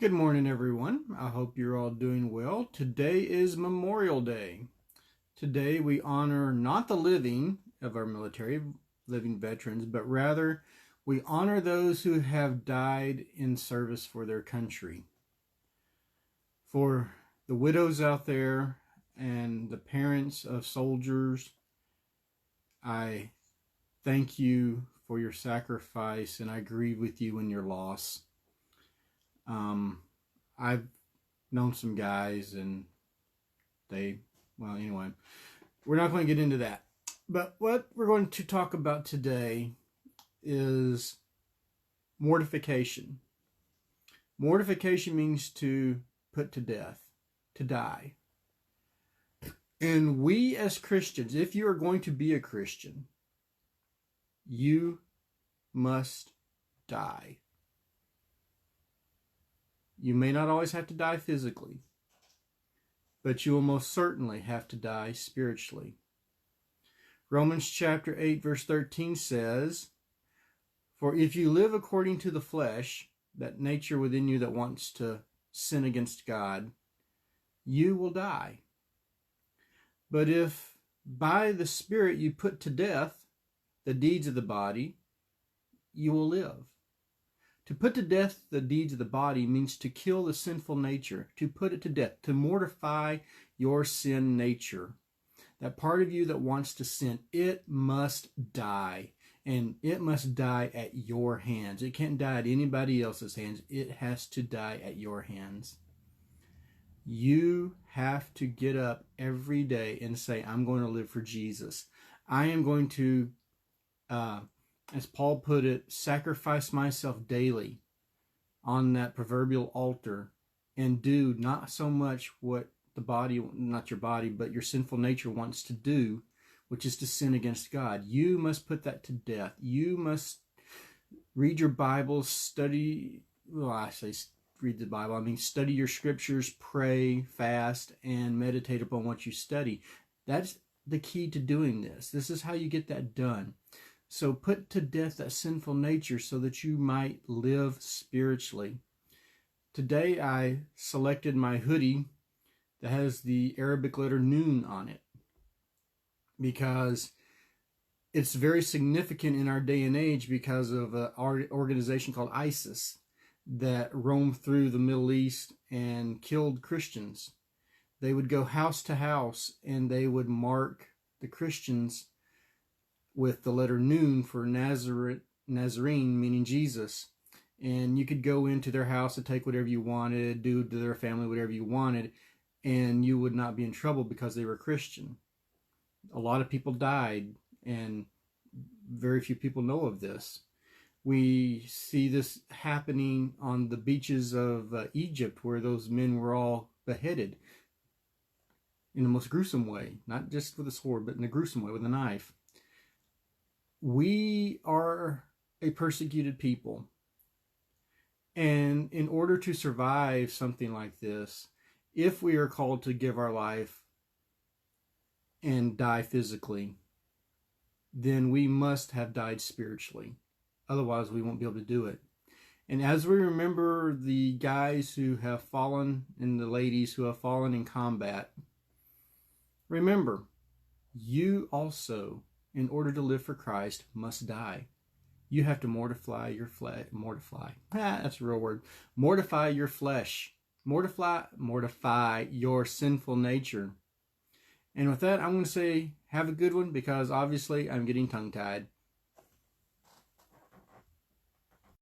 Good morning, everyone. I hope you're all doing well. Today is Memorial Day. Today we honor not the living of our military, living veterans, but rather we honor those who have died in service for their country. For the widows out there and the parents of soldiers, I thank you for your sacrifice and I grieve with you in your loss. I've known some guys and anyway, we're not going to get into that. But what we're going to talk about today is mortification. Mortification means to put to death, to die. And we as Christians, if you are going to be a Christian, you must die. You may not always have to die physically, but you will most certainly have to die spiritually. Romans chapter 8 verse 13 says, "For if you live according to the flesh," that nature within you that wants to sin against God, "you will die. But if by the Spirit you put to death the deeds of the body, you will live." To put to death the deeds of the body means to kill the sinful nature, to put it to death, to mortify your sin nature. That part of you that wants to sin, it must die. And it must die at your hands. It can't die at anybody else's hands. It has to die at your hands. You have to get up every day and say, "I'm going to live for Jesus. I am going to, as Paul put it, sacrifice myself daily on that proverbial altar and do not so much what the body, not your body, but your sinful nature wants to do, which is to sin against God." You must put that to death. You must read your Bible, study, read the Bible. I mean, study your scriptures, pray, fast, and meditate upon what you study. That's the key to doing this. This is how you get that done. So put to death that sinful nature so that you might live spiritually. Today I selected my hoodie that has the Arabic letter Nun on it because it's very significant in our day and age because of our organization called ISIS that roamed through the Middle East and killed Christians. They would go house to house and they would mark the Christians with the letter Nun for Nazarene, meaning Jesus. And you could go into their house and take whatever you wanted, do to their family whatever you wanted, and you would not be in trouble because they were Christian. A lot of people died, and very few people know of this. We see this happening on the beaches of Egypt, where those men were all beheaded in the most gruesome way, not just with a sword, but in a gruesome way with a knife. We are a persecuted people. And in order to survive something like this, if we are called to give our life and die physically, then we must have died spiritually. Otherwise, we won't be able to do it. And as we remember the guys who have fallen and the ladies who have fallen in combat, remember, you also, in order to live for Christ, must die. You have to mortify your flesh. That's a real word. Mortify your flesh. Mortify your sinful nature. And with that, I'm going to say have a good one because obviously I'm getting tongue-tied.